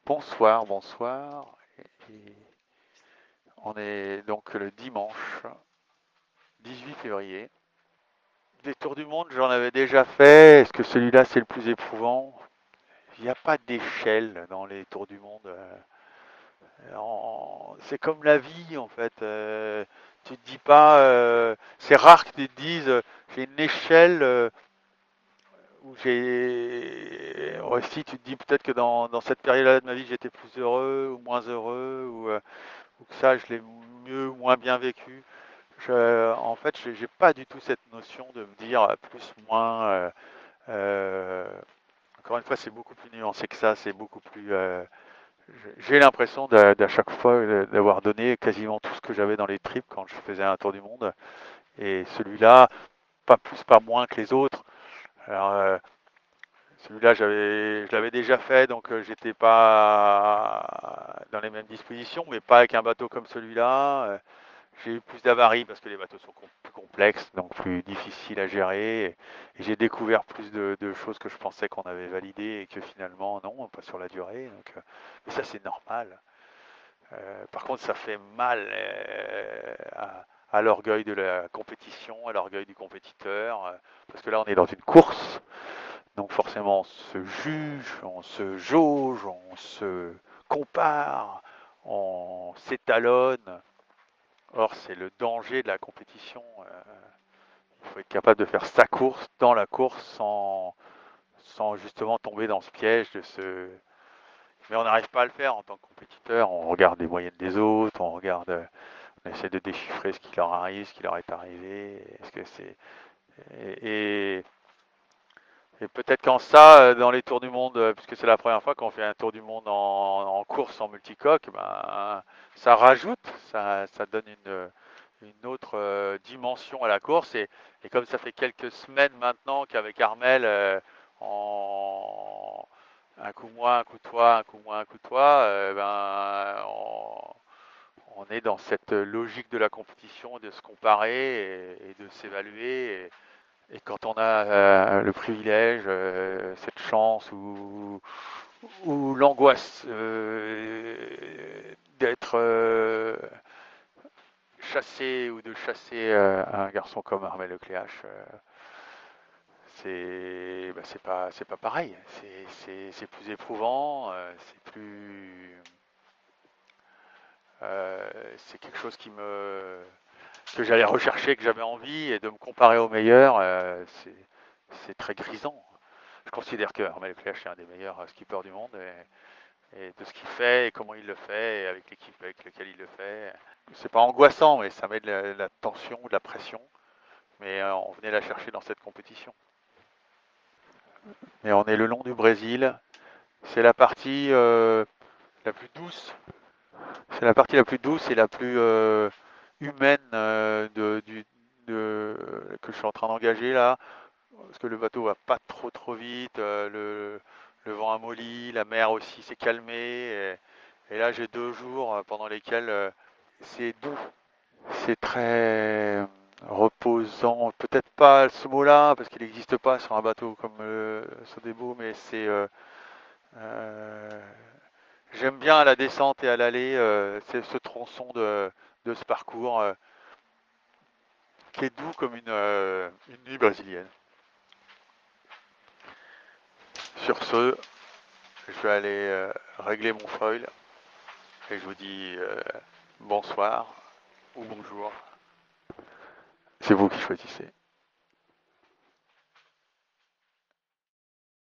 Bonsoir, bonsoir. Et on est donc le dimanche 18 février. Des tours du monde, j'en avais déjà fait. Est-ce que celui-là, c'est le plus éprouvant? Il n'y a pas d'échelle dans les tours du monde. C'est comme la vie, en fait. Tu te dis pas. C'est rare que tu te dises, j'ai une échelle où j'ai. Ouais, si tu te dis peut-être que dans cette période-là de ma vie, j'étais plus heureux ou moins heureux, ou que ça, je l'ai mieux ou moins bien vécu. En fait, j'ai pas du tout cette notion de me dire plus, moins. Euh, Encore une fois, c'est beaucoup plus nuancé que ça. C'est beaucoup plus. J'ai l'impression d'à chaque fois d'avoir donné quasiment tout ce que j'avais dans les tripes quand je faisais un tour du monde. Et celui-là, pas plus, pas moins que les autres. Alors, celui-là, je l'avais déjà fait, donc j'étais pas dans les mêmes dispositions, mais pas avec un bateau comme celui-là. J'ai eu plus d'avaries parce que les bateaux sont plus complexes, donc plus difficiles à gérer. Et j'ai découvert plus de choses que je pensais qu'on avait validées et que finalement, non, pas sur la durée. Donc, mais ça, c'est normal. Par contre, ça fait mal à l'orgueil de la compétition, à l'orgueil du compétiteur, parce que là, on est dans une course. Donc forcément, on se juge, on se jauge, on se compare, on s'étalonne. Or, c'est le danger de la compétition. Il faut être capable de faire sa course dans la course sans justement tomber dans ce piège de ce. Mais on n'arrive pas à le faire en tant que compétiteur. On regarde les moyennes des autres, on essaie de déchiffrer ce qui leur arrive, ce qui leur est arrivé. Est-ce que c'est et, et, et peut-être qu'en ça, dans les tours du monde, puisque c'est la première fois qu'on fait un tour du monde en course en multicoque, ben, ça rajoute, ça donne une autre dimension à la course. Et comme ça fait quelques semaines maintenant qu'avec Armel, en un coup moins, un coup toi, un coup moins, un coup toi, ben, on est dans cette logique de la compétition, de se comparer et de s'évaluer. Et quand on a le privilège, cette chance ou l'angoisse d'être chassé ou de chasser un garçon comme Armel Lecléache, c'est pas pareil. C'est plus éprouvant, c'est quelque chose que j'allais rechercher, que j'avais envie, et de me comparer aux meilleurs, c'est très grisant. Je considère que Armel Lecléache est un des meilleurs skippers du monde, et de ce qu'il fait et comment il le fait et avec l'équipe avec laquelle il le fait. C'est pas angoissant, mais ça met de la tension, de la pression. Mais on venait la chercher dans cette compétition. Mais on est le long du Brésil. C'est la partie la plus douce. C'est la partie la plus douce et la plus humaine que je suis en train d'engager là. Parce que le bateau va pas trop vite. Le vent a molli, la mer aussi s'est calmée. Et là, j'ai 2 jours pendant lesquels c'est doux, c'est très reposant. Peut-être pas ce mot-là, parce qu'il n'existe pas sur un bateau comme Sodebo, mais euh, j'aime bien à la descente et à l'aller, c'est ce tronçon de ce parcours qui est doux comme une nuit brésilienne. Sur ce, je vais aller régler mon foil et je vous dis bonsoir ou bonjour. C'est vous qui choisissez.